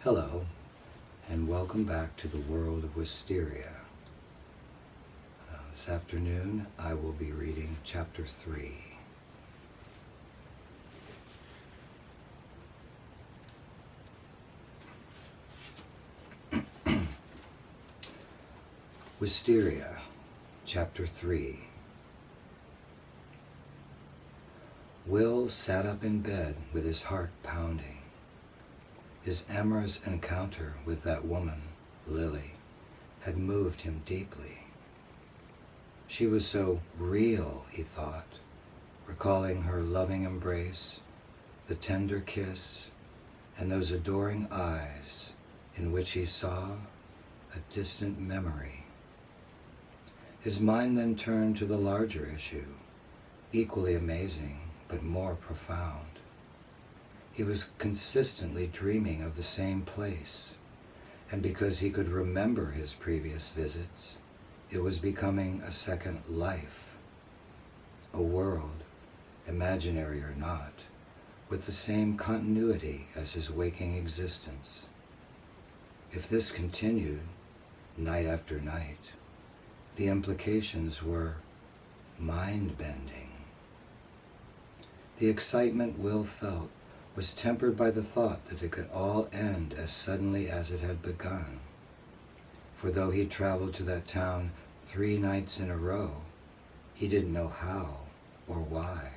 Hello, and welcome back to the world of Wysteria. This afternoon, I will be reading Chapter 3. Wysteria, Chapter 3. Will sat up in bed with his heart pounding. His amorous encounter with that woman, Lily, had moved him deeply. She was so real, he thought, recalling her loving embrace, the tender kiss, and those adoring eyes in which he saw a distant memory. His mind then turned to the larger issue, equally amazing but more profound. He was consistently dreaming of the same place, and because he could remember his previous visits, it was becoming a second life, a world, imaginary or not, with the same continuity as his waking existence. If this continued, night after night, the implications were mind-bending. The excitement Will felt was tempered by the thought that it could all end as suddenly as it had begun. For though he traveled to that town 3 nights in a row, he didn't know how or why.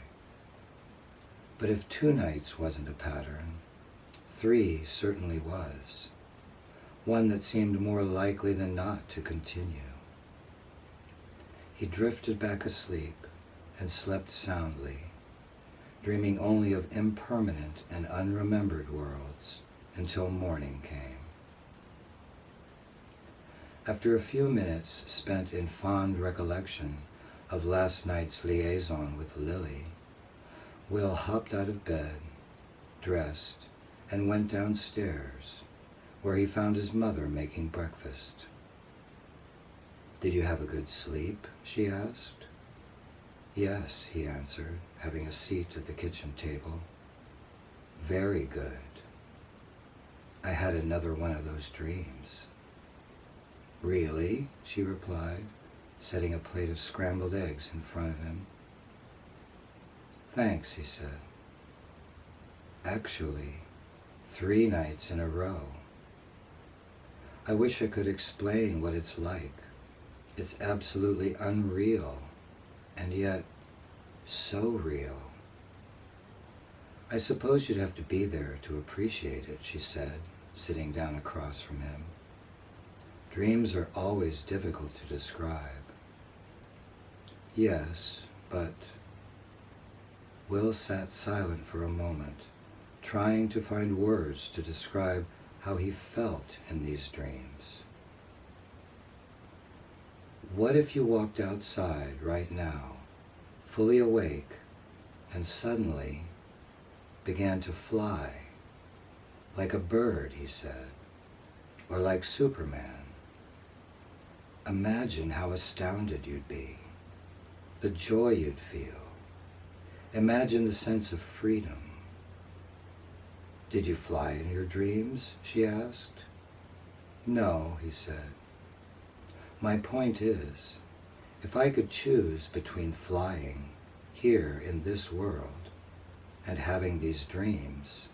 But if 2 nights wasn't a pattern, 3 certainly was, one that seemed more likely than not to continue. He drifted back asleep and slept soundly, dreaming only of impermanent and unremembered worlds until morning came. After a few minutes spent in fond recollection of last night's liaison with Lily, Will hopped out of bed, dressed, and went downstairs, where he found his mother making breakfast. "Did you have a good sleep?" she asked. "Yes," he answered, having a seat at the kitchen table. "Very good. I had another one of those dreams." "Really?" she replied, setting a plate of scrambled eggs in front of him. "Thanks," he said. "Actually, 3 nights in a row. I wish I could explain what it's like. It's absolutely unreal. And yet, so real." "I suppose you'd have to be there to appreciate it," she said, sitting down across from him. "Dreams are always difficult to describe." "Yes, but..." Will sat silent for a moment, trying to find words to describe how he felt in these dreams. "What if you walked outside right now, fully awake, and suddenly began to fly, like a bird," he said, "or like Superman? Imagine how astounded you'd be, the joy you'd feel. Imagine the sense of freedom." "Did you fly in your dreams?" she asked. "No," he said. "My point is, if I could choose between flying here in this world and having these dreams,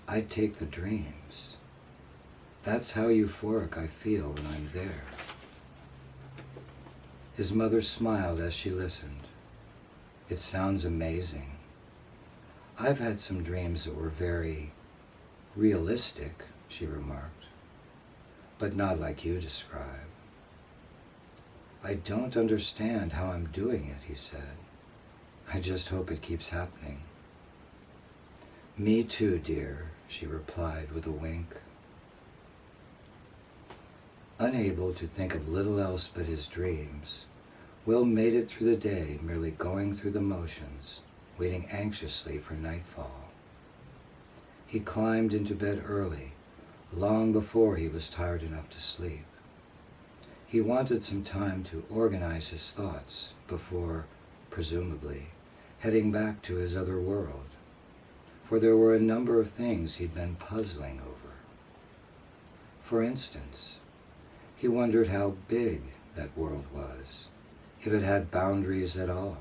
I'd take the dreams. That's how euphoric I feel when I'm there." His mother smiled as she listened. "It sounds amazing. I've had some dreams that were very realistic," she remarked, "but not like you describe." "I don't understand how I'm doing it," he said. "I just hope it keeps happening." "Me too, dear," she replied with a wink. Unable to think of little else but his dreams, Will made it through the day merely going through the motions, waiting anxiously for nightfall. He climbed into bed early, long before he was tired enough to sleep. He wanted some time to organize his thoughts before, presumably, heading back to his other world, for there were a number of things he'd been puzzling over. For instance, he wondered how big that world was, if it had boundaries at all.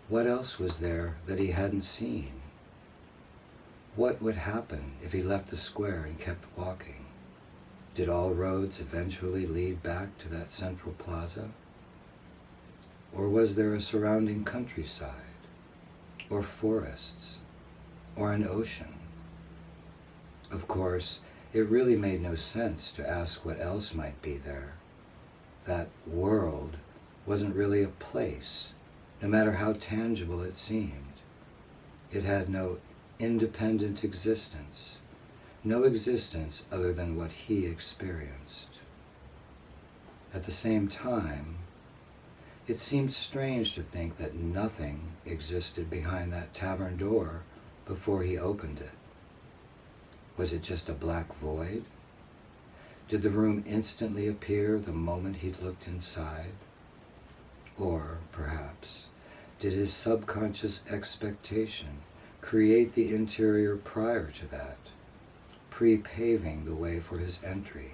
What else was there that he hadn't seen? What would happen if he left the square and kept walking? Did all roads eventually lead back to that central plaza? Or was there a surrounding countryside, or forests, or an ocean? Of course, it really made no sense to ask what else might be there. That world wasn't really a place, no matter how tangible it seemed. It had no independent existence, no existence other than what he experienced. At the same time, it seemed strange to think that nothing existed behind that tavern door before he opened it. Was it just a black void? Did the room instantly appear the moment he'd looked inside? Or, perhaps, did his subconscious expectation create the interior prior to that, pre-paving the way for his entry?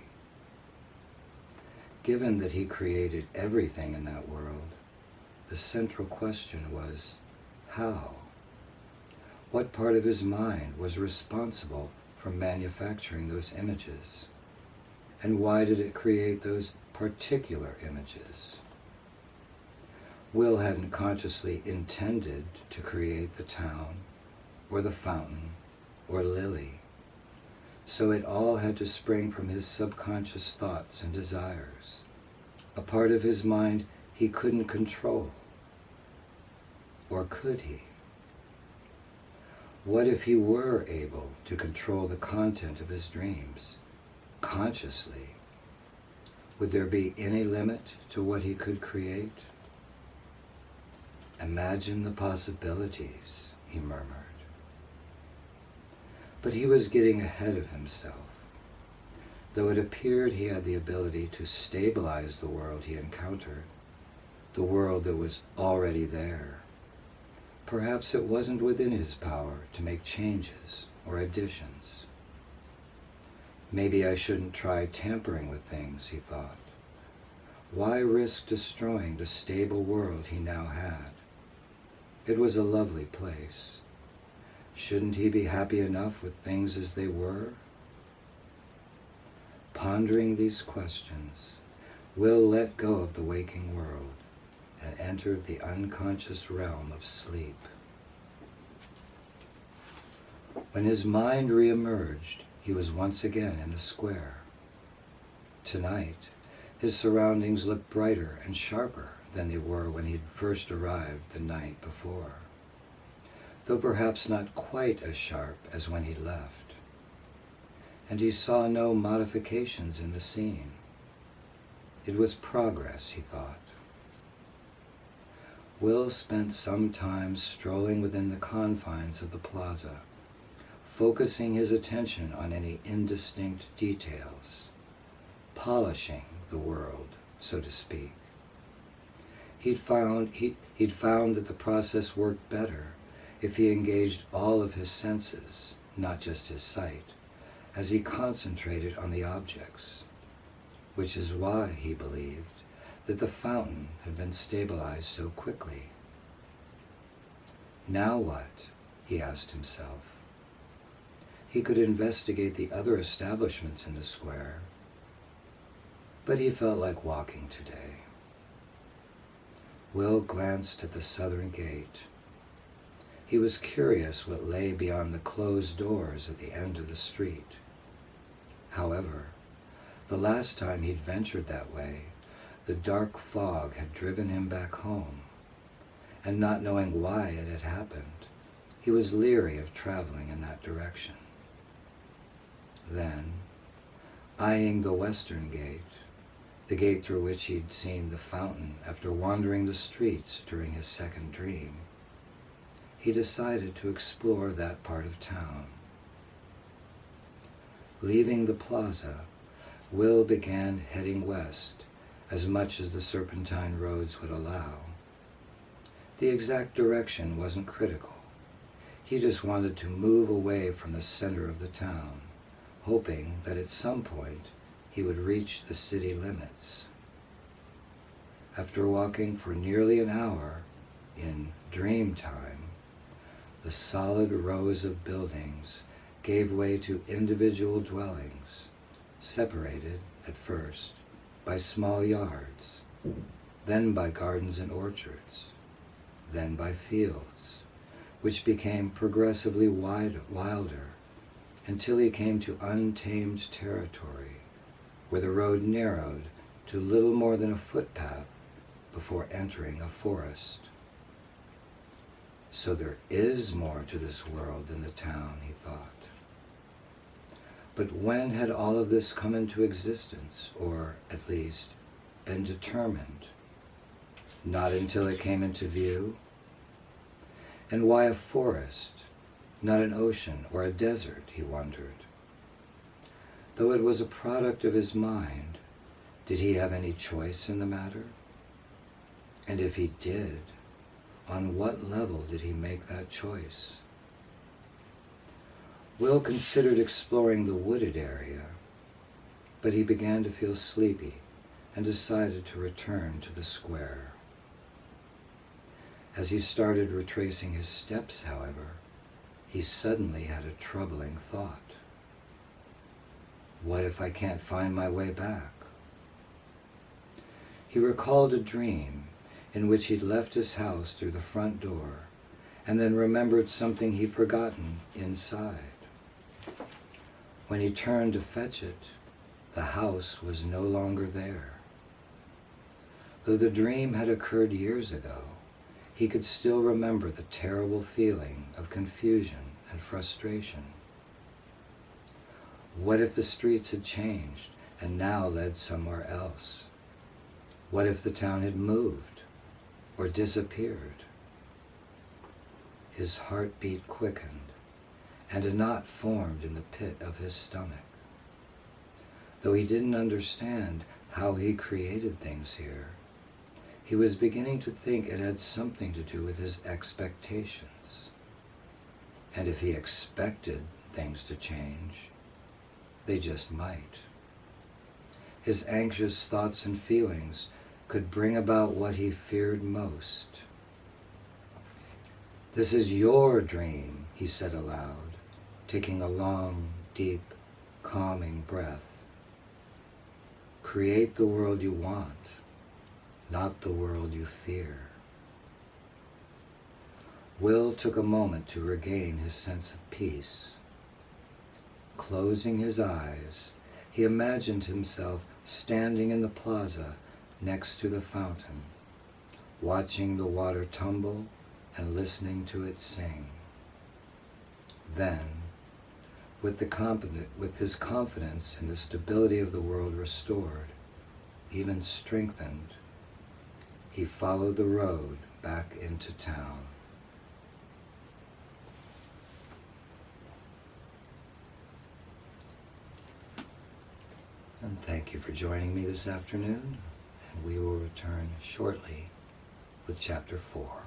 Given that he created everything in that world, the central question was, how? What part of his mind was responsible for manufacturing those images? And why did it create those particular images? Will hadn't consciously intended to create the town, or the fountain, or Lily. So it all had to spring from his subconscious thoughts and desires, a part of his mind he couldn't control. Or could he? What if he were able to control the content of his dreams, consciously? Would there be any limit to what he could create? Imagine the possibilities, he murmured. But he was getting ahead of himself. Though it appeared he had the ability to stabilize the world he encountered, the world that was already there, perhaps it wasn't within his power to make changes or additions. Maybe I shouldn't try tampering with things, he thought. Why risk destroying the stable world he now had? It was a lovely place. Shouldn't he be happy enough with things as they were? Pondering these questions, Will let go of the waking world and entered the unconscious realm of sleep. When his mind re-emerged, he was once again in the square. Tonight, his surroundings looked brighter and sharper than they were when he'd first arrived the night before, though perhaps not quite as sharp as when he left. And he saw no modifications in the scene. It was progress, he thought. Will spent some time strolling within the confines of the plaza, focusing his attention on any indistinct details, polishing the world, so to speak. He'd found that the process worked better if he engaged all of his senses, not just his sight, as he concentrated on the objects, which is why he believed that the fountain had been stabilized so quickly. Now what? He asked himself. He could investigate the other establishments in the square, but he felt like walking today. Will glanced at the southern gate. He was curious what lay beyond the closed doors at the end of the street. However, the last time he'd ventured that way, the dark fog had driven him back home, and not knowing why it had happened, he was leery of traveling in that direction. Then, eyeing the western gate, the gate through which he'd seen the fountain after wandering the streets during his second dream, he decided to explore that part of town. Leaving the plaza, Will began heading west as much as the serpentine roads would allow. The exact direction wasn't critical. He just wanted to move away from the center of the town, hoping that at some point he would reach the city limits. After walking for nearly an hour in dream time, the solid rows of buildings gave way to individual dwellings, separated at first by small yards, then by gardens and orchards, then by fields, which became progressively wilder until he came to untamed territory, where the road narrowed to little more than a footpath before entering a forest. So there is more to this world than the town, he thought. But when had all of this come into existence, or at least been determined? Not until it came into view. And why a forest, not an ocean or a desert, he wondered. Though it was a product of his mind, did he have any choice in the matter? And if he did, on what level did he make that choice? Will considered exploring the wooded area, but he began to feel sleepy and decided to return to the square. As he started retracing his steps, however, he suddenly had a troubling thought. What if I can't find my way back? He recalled a dream in which he'd left his house through the front door and then remembered something he'd forgotten inside. When he turned to fetch it, the house was no longer there. Though the dream had occurred years ago, he could still remember the terrible feeling of confusion and frustration. What if the streets had changed and now led somewhere else? What if the town had moved or disappeared? His heartbeat quickened, and a knot formed in the pit of his stomach. Though he didn't understand how he created things here, he was beginning to think it had something to do with his expectations. And if he expected things to change, they just might. His anxious thoughts and feelings could bring about what he feared most. "This is your dream," he said aloud, taking a long, deep, calming breath. "Create the world you want, not the world you fear." Will took a moment to regain his sense of peace. Closing his eyes, he imagined himself standing in the plaza next to the fountain, watching the water tumble and listening to it sing. Then, with his confidence in the stability of the world restored, even strengthened, he followed the road back into town. And thank you for joining me this afternoon, and we will return shortly with Chapter 4.